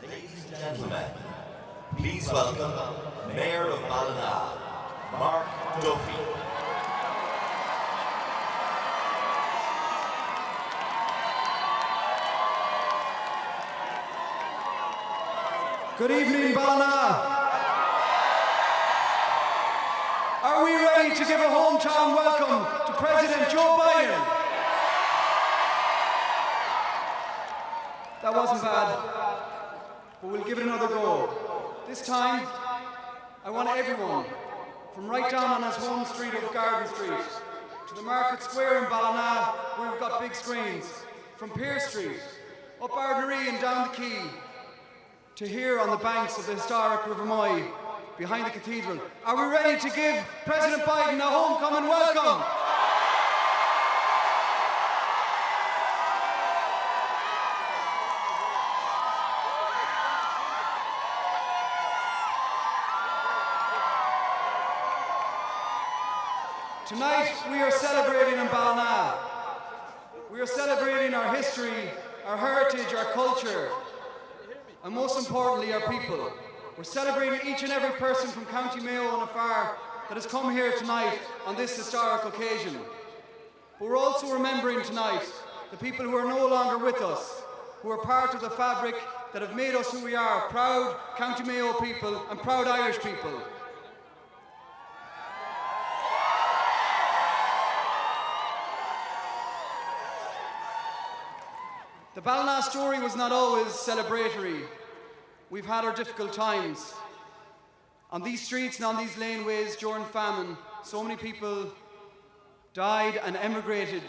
Ladies and gentlemen, please welcome Mayor of Ballina, Mark Duffy. Good evening, Ballina. Are we ready to give a hometown welcome to President Joe Biden? That wasn't bad, but we'll give it another go. This time, I want everyone, from right down on his home street of Garden Street, to the Market Square in Ballina, where we've got big screens, from Pearse Street, up Ardnaree and down the quay, to here on the banks of the historic River Mayo, behind the cathedral. Are we ready to give President Biden a homecoming welcome? Tonight we are celebrating in Ballina. We are celebrating our history, our heritage, our culture, and most importantly, our people. We're celebrating each and every person from County Mayo and afar that has come here tonight on this historic occasion. But we're also remembering tonight the people who are no longer with us, who are part of the fabric that have made us who we are, proud County Mayo people and proud Irish people. The Ballina story was not always celebratory. We've had our difficult times. On these streets and on these laneways during famine, so many people died and emigrated.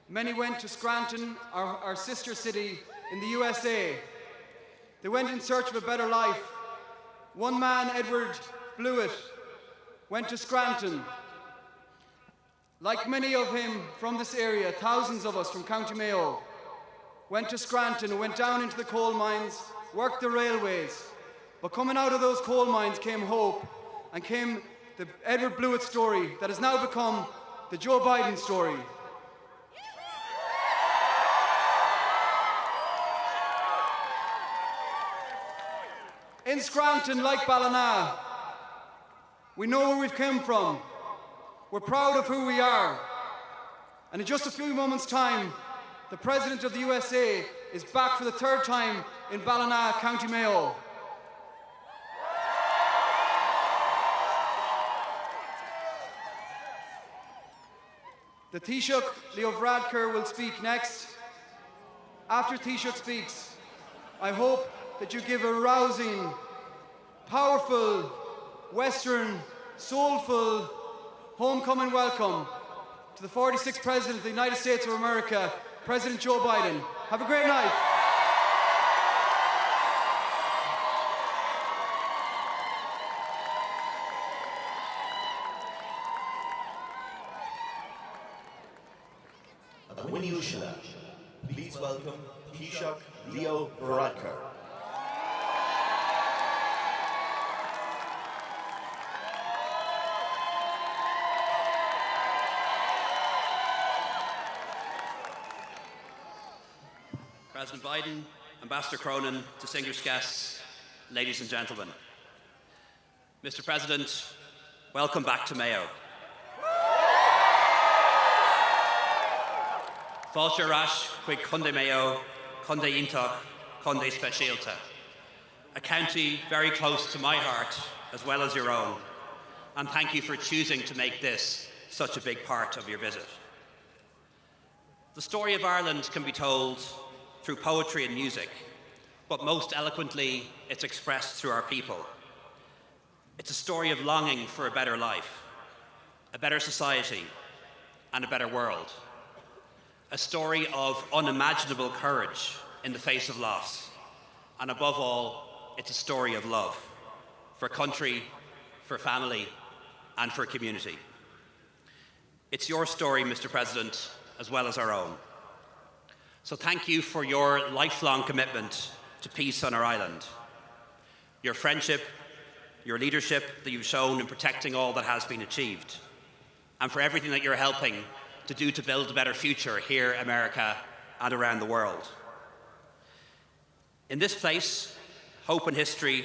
Many went to Scranton, our sister city in the USA. They went in search of a better life. One man, Edward Blewett, went to Scranton. Like many of him from this area, thousands of us from County Mayo went to Scranton and went down into the coal mines, worked the railways. But coming out of those coal mines came hope, and came the Edward Blewett story that has now become the Joe Biden story. In Scranton, like Ballina, we know where we've come from. We're proud of who we are. And in just a few moments' time, the President of the USA is back for the third time in Ballina, County Mayo. The Taoiseach, Leo Varadkar, will speak next. After Taoiseach speaks, I hope that you give a rousing, powerful, Western, soulful, homecoming welcome to the 46th President of the United States of America, President Joe Biden. Have a great night. Please welcome Taoiseach Leo Varadkar. President Biden, Ambassador Cronin, distinguished guests, ladies and gentlemen. Mr. President, welcome back to Mayo. Fáilte Rash, Quig Conde Mayo, Conde Intach, Conde Specialta. A county very close to my heart, as well as your own. And thank you for choosing to make this such a big part of your visit. The story of Ireland can be told through poetry and music, but most eloquently, it's expressed through our people. It's a story of longing for a better life, a better society, and a better world. A story of unimaginable courage in the face of loss. And above all, it's a story of love for country, for family, and for community. It's your story, Mr. President, as well as our own. So thank you for your lifelong commitment to peace on our island. Your friendship, your leadership that you've shown in protecting all that has been achieved, and for everything that you're helping to do to build a better future here in America and around the world. In this place, hope and history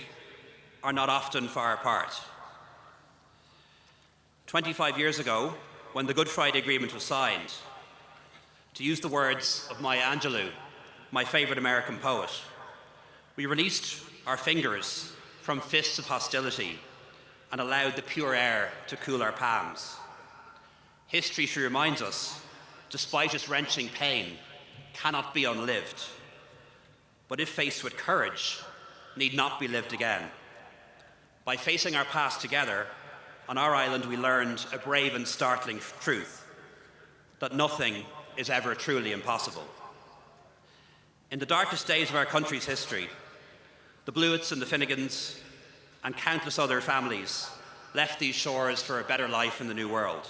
are not often far apart. 25 years ago, when the Good Friday Agreement was signed, to use the words of Maya Angelou, my favourite American poet, we released our fingers from fists of hostility and allowed the pure air to cool our palms. History, she reminds us, despite its wrenching pain, cannot be unlived, but if faced with courage, need not be lived again. By facing our past together, on our island we learned a brave and startling truth, that nothing is ever truly impossible. In the darkest days of our country's history, the Blewitts and the Finnegans and countless other families left these shores for a better life in the new world.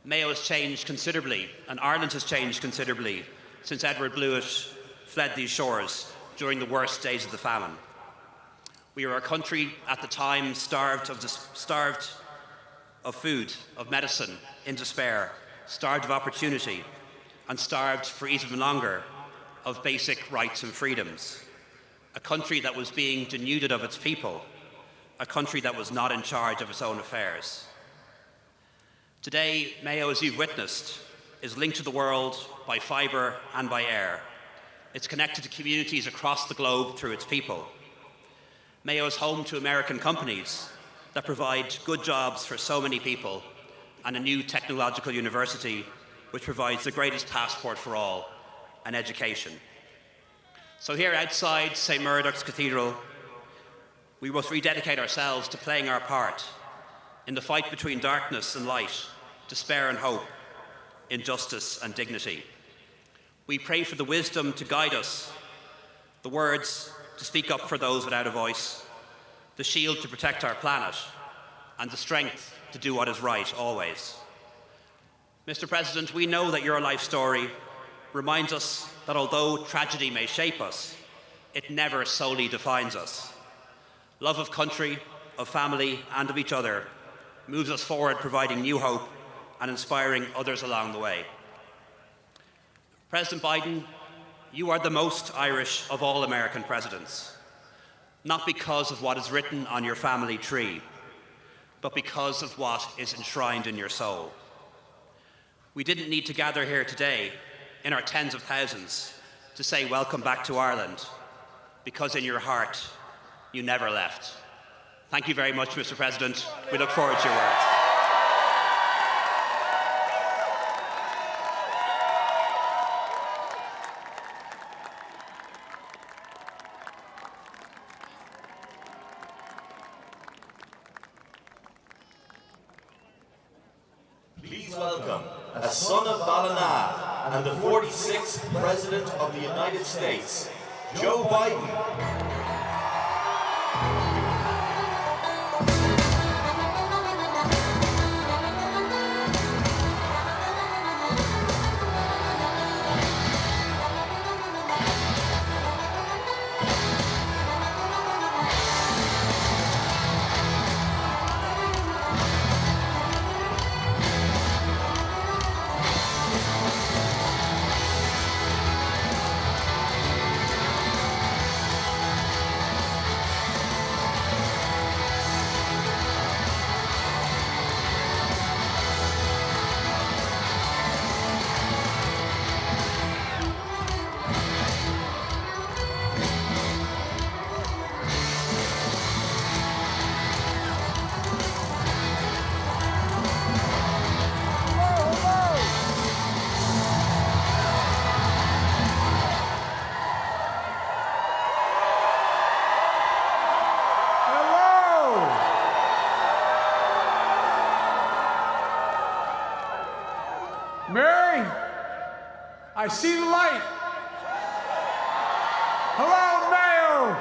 Mayo has changed considerably, and Ireland has changed considerably since Edward Blewett fled these shores during the worst days of the famine. We were a country at the time starved of food, of medicine, in despair, starved of opportunity, and starved for even longer of basic rights and freedoms. A country that was being denuded of its people, a country that was not in charge of its own affairs. Today, Mayo, as you've witnessed, is linked to the world by fibre and by air. It's connected to communities across the globe through its people. Mayo is home to American companies that provide good jobs for so many people, and a new technological university which provides the greatest passport for all, an education. So here outside St. Murdoch's Cathedral, we must rededicate ourselves to playing our part in the fight between darkness and light, despair and hope, injustice and dignity. We pray for the wisdom to guide us, the words to speak up for those without a voice, the shield to protect our planet, and the strength to do what is right always. Mr. President, we know that your life story reminds us that although tragedy may shape us, it never solely defines us. Love of country, of family, and of each other moves us forward, providing new hope and inspiring others along the way. President Biden, you are the most Irish of all American presidents, not because of what is written on your family tree, but because of what is enshrined in your soul. We didn't need to gather here today in our tens of thousands to say welcome back to Ireland, because in your heart you never left. Thank you very much, Mr. President. We look forward to your words. Please welcome, a son of Ballina and the 46th President of the United States, Joe Biden. Mary, I see the light. Hello, Mayo.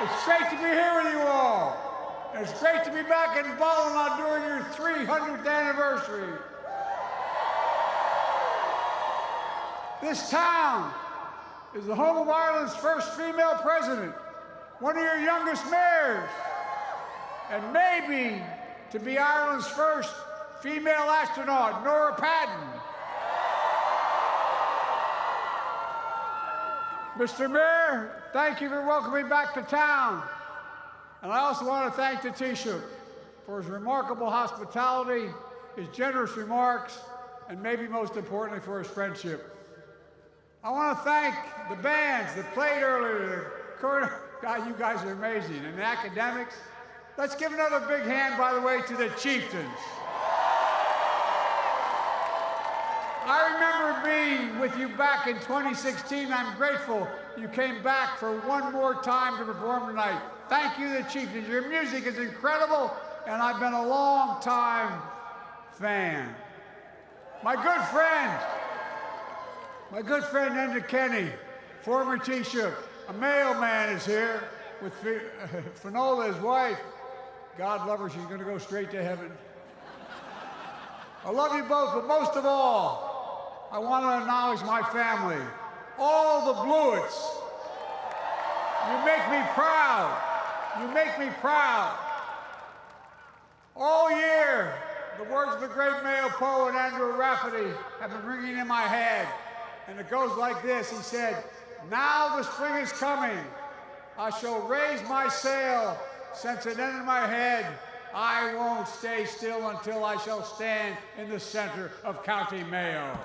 It's great to be here with you all. And it's great to be back in Ballina during your 300th anniversary. This town is the home of Ireland's first female president, one of your youngest mayors, and maybe to be Ireland's first female astronaut, Nora Patton. Mr. Mayor, thank you for welcoming me back to town. And I also want to thank the Taoiseach for his remarkable hospitality, his generous remarks, and maybe most importantly for his friendship. I want to thank the bands that played earlier. God, you guys are amazing. And the academics. Let's give another big hand, by the way, to the Chieftains. I remember being with you back in 2016. I'm grateful you came back for one more time to perform tonight. Thank you, the Chieftains. Your music is incredible, and I've been a long-time fan. My good friend Enda Kenny, former Taoiseach, a Mayo man, is here with Finola, his wife. God love her, she's going to go straight to heaven. I love you both, but most of all, I want to acknowledge my family, all the Blewitts. You make me proud. You make me proud. All year, the words of the great Mayo poet Andrew Rafferty have been ringing in my head. And it goes like this. He said, "Now the spring is coming. I shall raise my sail. Since it entered my head, I won't stay still until I shall stand in the center of County Mayo."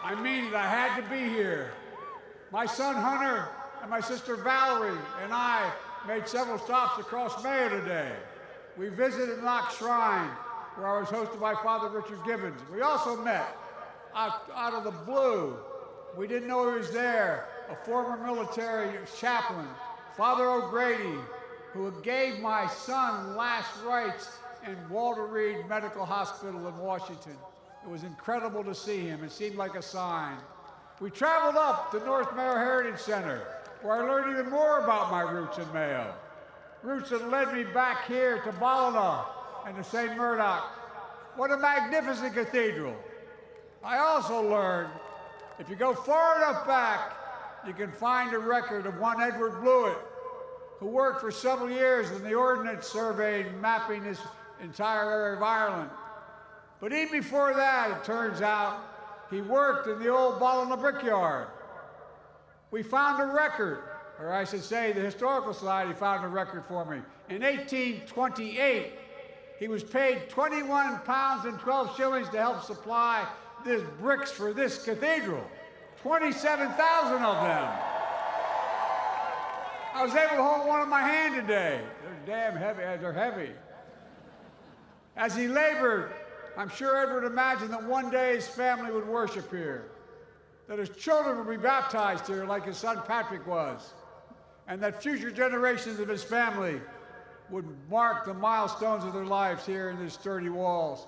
I mean it, I had to be here. My son Hunter and my sister Valerie and I made several stops across Mayo today. We visited Knox Shrine, where I was hosted by Father Richard Gibbons. We also met, out of the blue, we didn't know he was there, a former military chaplain, Father O'Grady, who gave my son last rites in Walter Reed Medical Hospital in Washington. It was incredible to see him. It seemed like a sign. We traveled up to North Mayo Heritage Center, where I learned even more about my roots in Mayo. Roots that led me back here to Ballina and to St. Murdoch. What a magnificent cathedral. I also learned, if you go far enough back, you can find a record of one Edward Blewett, who worked for several years in the Ordnance Survey mapping this entire area of Ireland. But even before that, it turns out, he worked in the old Ballina brickyard. We found a record, or I should say the Historical Society found a record for me. In 1828, he was paid 21 pounds and 12 shillings to help supply this bricks for this cathedral. 27,000 of them. I was able to hold one in my hand today. They're damn heavy, they're heavy. As he labored, I'm sure Edward imagined that one day his family would worship here, that his children would be baptized here like his son Patrick was, and that future generations of his family would mark the milestones of their lives here in these sturdy walls.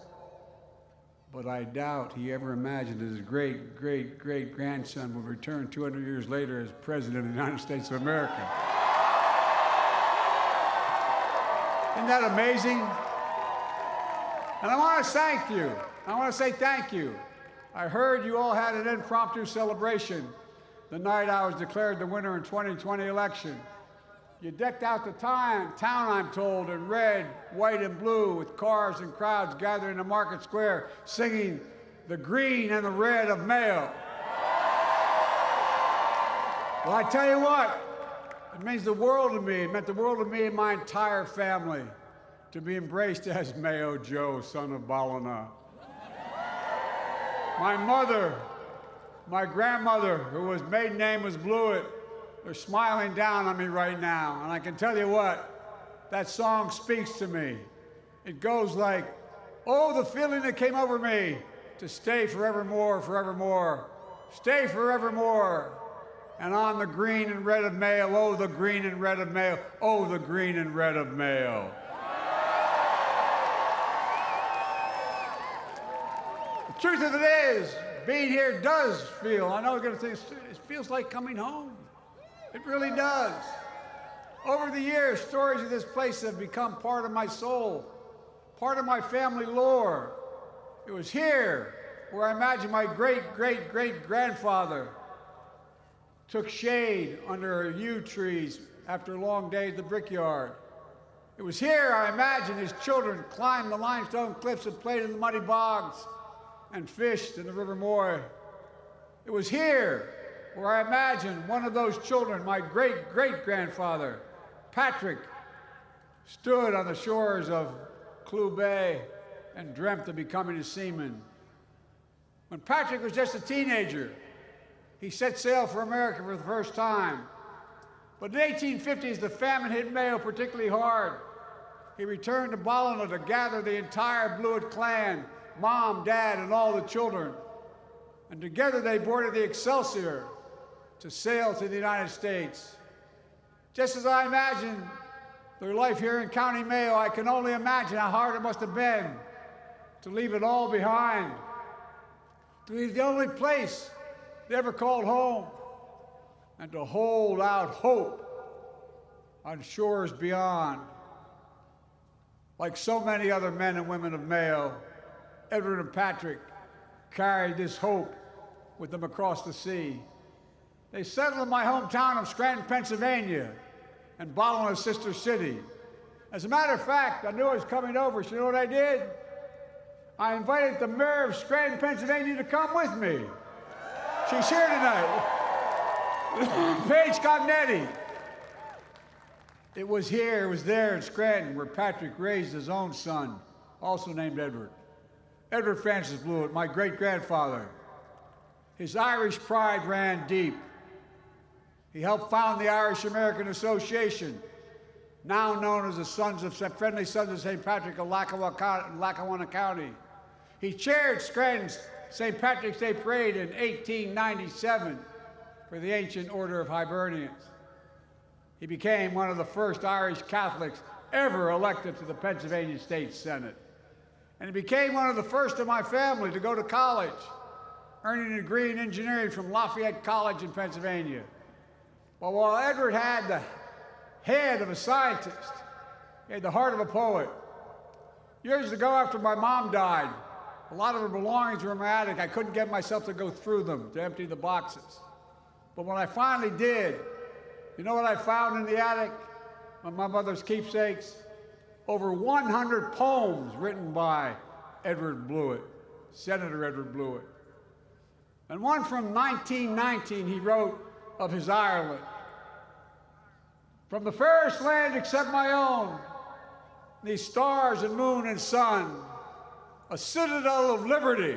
But I doubt he ever imagined his great-great-great-grandson would return 200 years later as President of the United States of America. Isn't that amazing? And I want to thank you. I want to say thank you. I heard you all had an impromptu celebration the night I was declared the winner in 2020 election. You decked out the town, I'm told, in red, white, and blue, with cars and crowds gathering in the market square, singing the green and the red of Mayo. Well, I tell you what, it means the world to me. It meant the world to me and my entire family to be embraced as Mayo Joe, son of Ballina. My mother, my grandmother, whose maiden name was Blewett, they're smiling down on me right now. And I can tell you what, that song speaks to me. It goes like, oh, the feeling that came over me to stay forevermore, forevermore, stay forevermore. And on the green and red of Mayo, oh, the green and red of Mayo, oh, the green and red of Mayo. The truth of it is, being here does feel, I know you're going to think, it feels like coming home. It really does. Over the years, stories of this place have become part of my soul, part of my family lore. It was here where I imagine my great-great-great-grandfather took shade under yew trees after a long day at the brickyard. It was here, I imagine, his children climbed the limestone cliffs and played in the muddy bogs. and fished in the River Moy. It was here where I imagined one of those children, my great-great-grandfather, Patrick, stood on the shores of Clew Bay and dreamt of becoming a seaman. When Patrick was just a teenager, he set sail for America for the first time. But in the 1850s, the famine hit Mayo particularly hard. He returned to Ballina to gather the entire Blewett clan, Mom, Dad, and all the children. And together they boarded the Excelsior to sail to the United States. Just as I imagined their life here in County Mayo, I can only imagine how hard it must have been to leave it all behind, to leave the only place they ever called home, and to hold out hope on shores beyond. Like so many other men and women of Mayo, Edward and Patrick carried this hope with them across the sea. They settled in my hometown of Scranton, Pennsylvania, and Ballina's sister city. As a matter of fact, I knew I was coming over, so you know what I did? I invited the mayor of Scranton, Pennsylvania to come with me. She's here tonight. Paige Cognetti. It was there in Scranton where Patrick raised his own son, also named Edward. Edward Francis Blewett, my great-grandfather. His Irish pride ran deep. He helped found the Irish American Association, now known as the Friendly Sons of St. Patrick of Lackawanna County. He chaired Scranton's St. Patrick's Day Parade in 1897 for the Ancient Order of Hibernians. He became one of the first Irish Catholics ever elected to the Pennsylvania State Senate. And he became one of the first in my family to go to college, earning a degree in engineering from Lafayette College in Pennsylvania. Well, while Edward had the head of a scientist, he had the heart of a poet. Years ago, after my mom died, a lot of her belongings were in my attic. I couldn't get myself to go through them, to empty the boxes. But when I finally did, you know what I found in the attic? Of my mother's keepsakes? Over 100 poems written by Edward Blewett, Senator Edward Blewett. And one from 1919 he wrote of his Ireland. From the fairest land except my own, these stars and moon and sun, a citadel of liberty,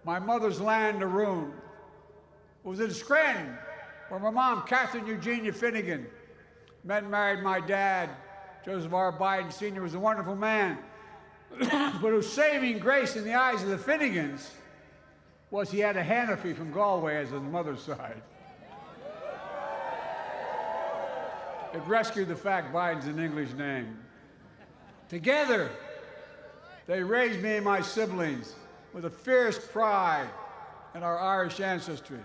my mother's land to ruin. It was in Scranton, where my mom, Catherine Eugenia Finnegan, met and married my dad. Joseph R. Biden Sr. was a wonderful man, but whose saving grace in the eyes of the Finnegans was he had a Hannafy from Galway as his mother's side. It rescued the fact Biden's an English name. Together, they raised me and my siblings with a fierce pride in our Irish ancestry.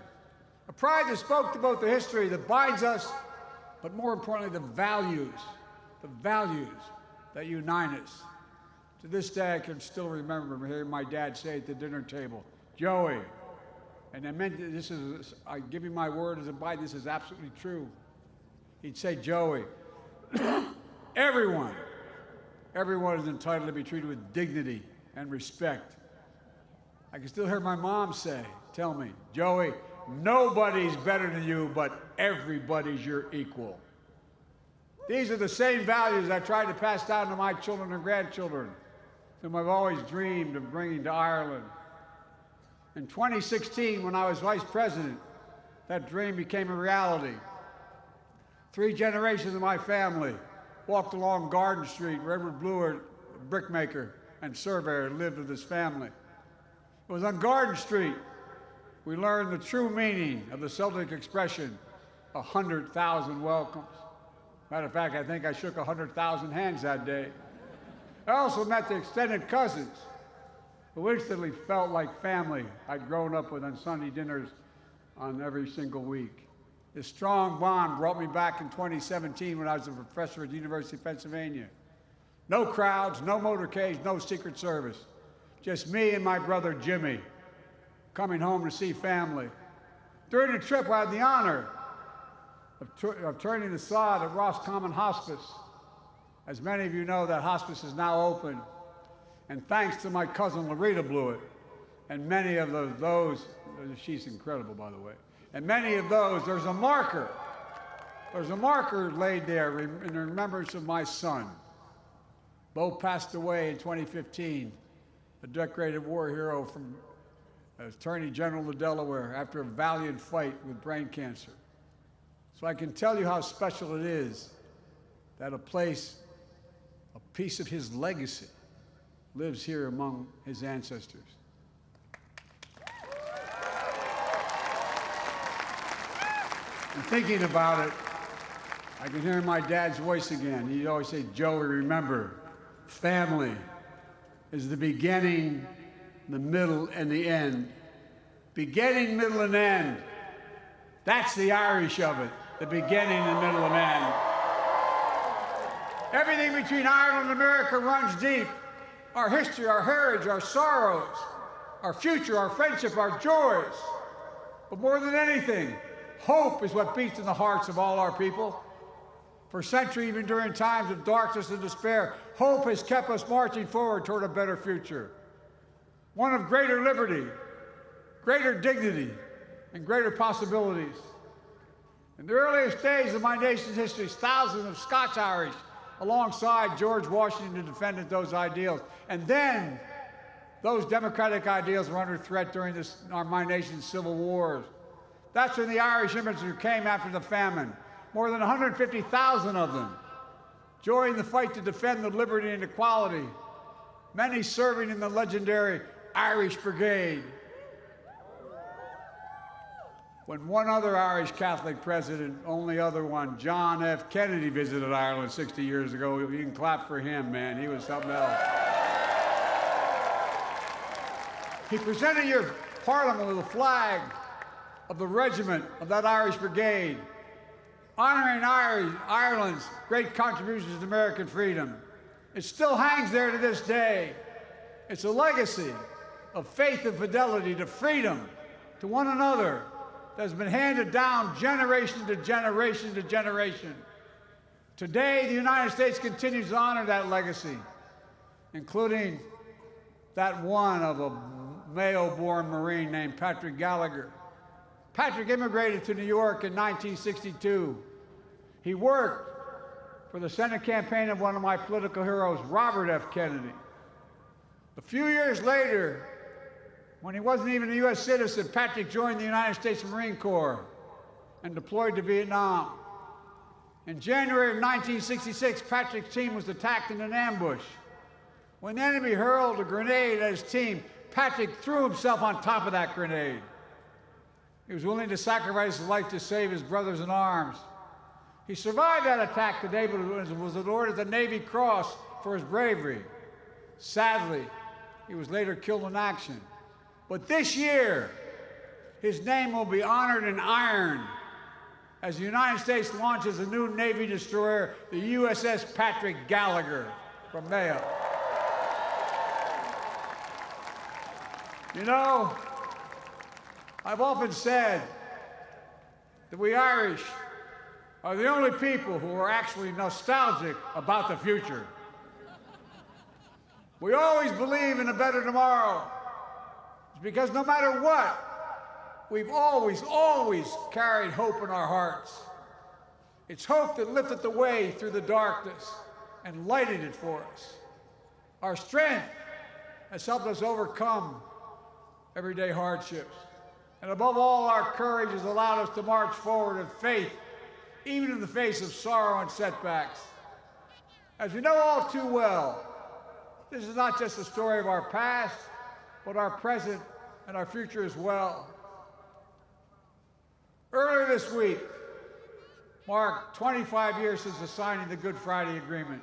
A pride that spoke to both the history that binds us, but more importantly, the values that unite us. To this day, I can still remember hearing my dad say at the dinner table, Joey, and I meant this is, I give you my word as a Biden, this is absolutely true. He'd say, Joey, everyone is entitled to be treated with dignity and respect. I can still hear my mom tell me, Joey, nobody's better than you, but everybody's your equal. These are the same values I tried to pass down to my children and grandchildren, whom I've always dreamed of bringing to Ireland. In 2016, when I was vice president, that dream became a reality. 3 generations of my family walked along Garden Street, where Edward Blewett, a brickmaker and surveyor, lived with his family. It was on Garden Street we learned the true meaning of the Celtic expression, 100,000 welcomes. Matter of fact, I think I shook 100,000 hands that day. I also met the extended cousins, who instantly felt like family I'd grown up with on Sunday dinners on every single week. This strong bond brought me back in 2017 when I was a professor at the University of Pennsylvania. No crowds, no motorcades, no Secret Service. Just me and my brother Jimmy coming home to see family. During the trip, I had the honor of turning the sod at Roscommon Hospice. As many of you know, that hospice is now open. And thanks to my cousin Larita Blewett, And many of those, she's incredible, by the way. And many of those, there's a marker. There's a marker laid there in remembrance of my son. Bo passed away in 2015, a decorated war hero from Attorney General of Delaware after a valiant fight with brain cancer. So I can tell you how special it is that a piece of his legacy lives here among his ancestors. And thinking about it, I can hear my dad's voice again. He'd always say, "Joey, remember, family is the beginning, the middle, and the end." Beginning, middle, and end. That's the Irish of it, the beginning, the middle, and end. Everything between Ireland and America runs deep. Our history, our heritage, our sorrows, our future, our friendship, our joys. But more than anything, hope is what beats in the hearts of all our people. For centuries, even during times of darkness and despair, hope has kept us marching forward toward a better future. One of greater liberty, greater dignity, and greater possibilities. In the earliest days of my nation's history, thousands of Scots-Irish alongside George Washington defended those ideals. And then those democratic ideals were under threat during my nation's civil wars. That's when the Irish immigrants who came after the famine, more than 150,000 of them, joined the fight to defend the liberty and equality, many serving in the legendary Irish Brigade. When one other Irish Catholic president, only other one, John F. Kennedy, visited Ireland 60 years ago, you can clap for him, man. He was something else. He presented your parliament with a flag of the regiment of that Irish Brigade, honoring Ireland's great contributions to American freedom. It still hangs there to this day. It's a legacy of faith and fidelity to freedom, to one another, that has been handed down generation to generation to generation. Today, the United States continues to honor that legacy, including that one of a Mayo-born Marine named Patrick Gallagher. Patrick immigrated to New York in 1962. He worked for the Senate campaign of one of my political heroes, Robert F. Kennedy. A few years later, when he wasn't even a U.S. citizen, Patrick joined the United States Marine Corps and deployed to Vietnam. In January of 1966, Patrick's team was attacked in an ambush. When the enemy hurled a grenade at his team, Patrick threw himself on top of that grenade. He was willing to sacrifice his life to save his brothers in arms. He survived that attack today, but was awarded the Navy Cross for his bravery. Sadly, he was later killed in action. But this year, his name will be honored in iron as the United States launches a new Navy destroyer, the USS Patrick Gallagher from Mayo. You know, I've often said that we Irish are the only people who are actually nostalgic about the future. We always believe in a better tomorrow. It's because no matter what, we've always carried hope in our hearts. It's hope that lifted the way through the darkness and lighted it for us. Our strength has helped us overcome everyday hardships. And above all, our courage has allowed us to march forward with faith, even in the face of sorrow and setbacks. As we know all too well, this is not just a story of our past, but our present and our future as well. Earlier this week marked 25 years since the signing of the Good Friday Agreement.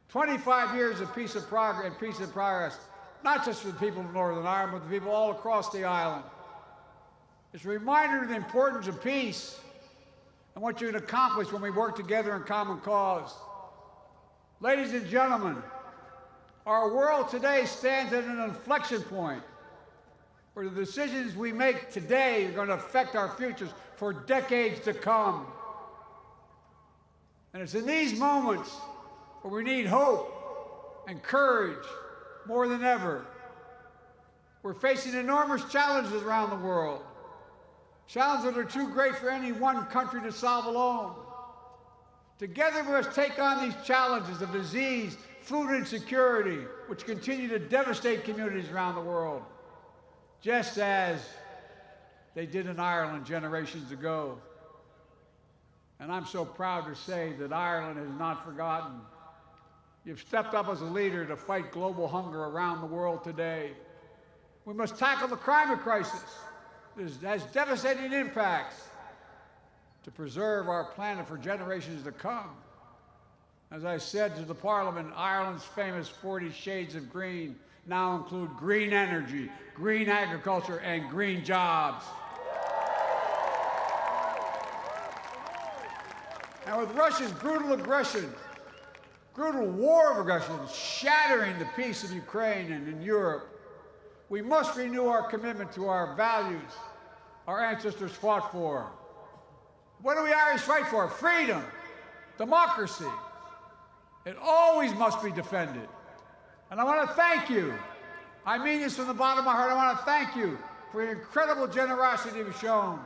25 years of peace and progress, not just for the people of Northern Ireland, but the people all across the island. It's a reminder of the importance of peace and what you can accomplish when we work together in common cause. Ladies and gentlemen, our world today stands at an inflection point where the decisions we make today are going to affect our futures for decades to come. And it's in these moments where we need hope and courage more than ever. We're facing enormous challenges around the world, challenges that are too great for any one country to solve alone. Together, we must take on these challenges of disease, food insecurity, which continue to devastate communities around the world, just as they did in Ireland generations ago. And I'm so proud to say that Ireland has not forgotten. You've stepped up as a leader to fight global hunger around the world today. We must tackle the climate crisis that has devastating impacts to preserve our planet for generations to come. As I said to the Parliament, Ireland's famous 40 shades of green now include green energy, green agriculture, and green jobs. And with Russia's brutal aggression, brutal war of aggression, shattering the peace of Ukraine and in Europe, we must renew our commitment to our values our ancestors fought for. What do we Irish fight for? Freedom, democracy. It always must be defended. And I want to thank you. I mean this from the bottom of my heart. I want to thank you for the incredible generosity you've shown,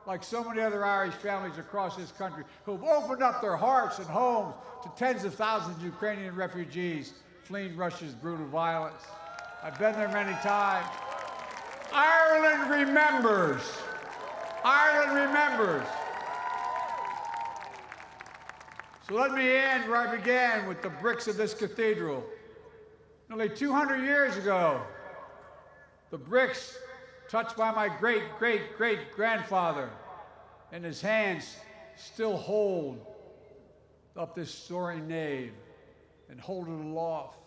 like so many other Irish families across this country who've opened up their hearts and homes to tens of thousands of Ukrainian refugees fleeing Russia's brutal violence. I've been there many times. Ireland remembers. Ireland remembers. So let me end where I began, with the bricks of this cathedral. Nearly 200 years ago, the bricks touched by my great-great-great-grandfather, in his hands still hold up this soaring nave and hold it aloft.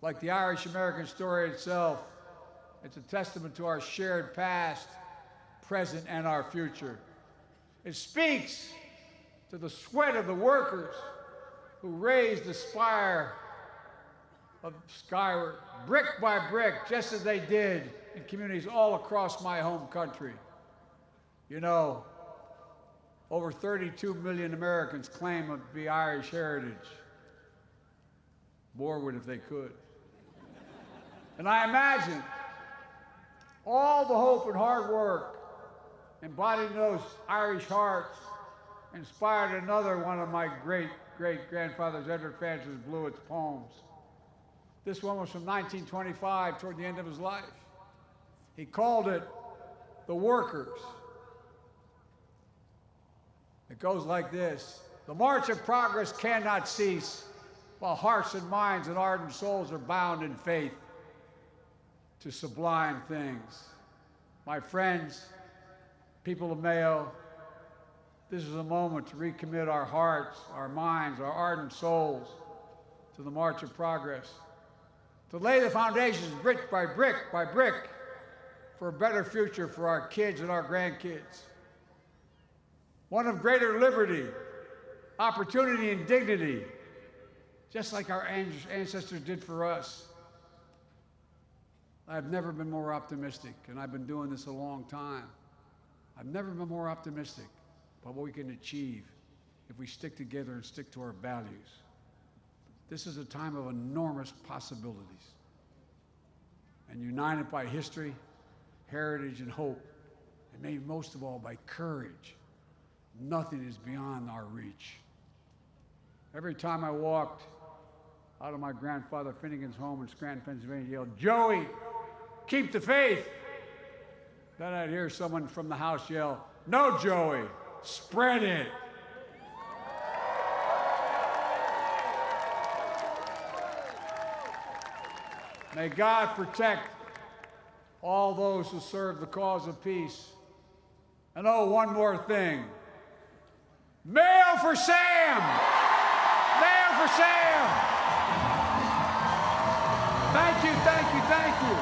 Like the Irish-American story itself, it's a testament to our shared past, present, and our future. It speaks to the sweat of the workers who raised the spire of skyward, brick by brick, just as they did in communities all across my home country. You know, over 32 million Americans claim to be Irish heritage. More would if they could. And I imagine all the hope and hard work embodied in those Irish hearts inspired another one of my great-great-grandfathers, Edward Francis Blewett's poems. This one was from 1925, toward the end of his life. He called it The Workers. It goes like this: the march of progress cannot cease while hearts and minds and ardent souls are bound in faith to sublime things. My friends, people of Mayo, this is a moment to recommit our hearts, our minds, our ardent souls to the march of progress, to lay the foundations brick by brick by brick for a better future for our kids and our grandkids. One of greater liberty, opportunity, and dignity, just like our ancestors did for us. I've never been more optimistic, and I've been doing this a long time. I've never been more optimistic about what we can achieve if we stick together and stick to our values. This is a time of enormous possibilities. And united by history, heritage, and hope, and maybe most of all by courage, nothing is beyond our reach. Every time I walked out of my grandfather Finnegan's home in Scranton, Pennsylvania, he yelled, "Joey, keep the faith." Then I'd hear someone from the house yell, "No, Joey, spread it." May God protect all those who serve the cause of peace. And oh, one more thing. Mayo for Sam! Mayo for Sam! Thank you, thank you, thank you.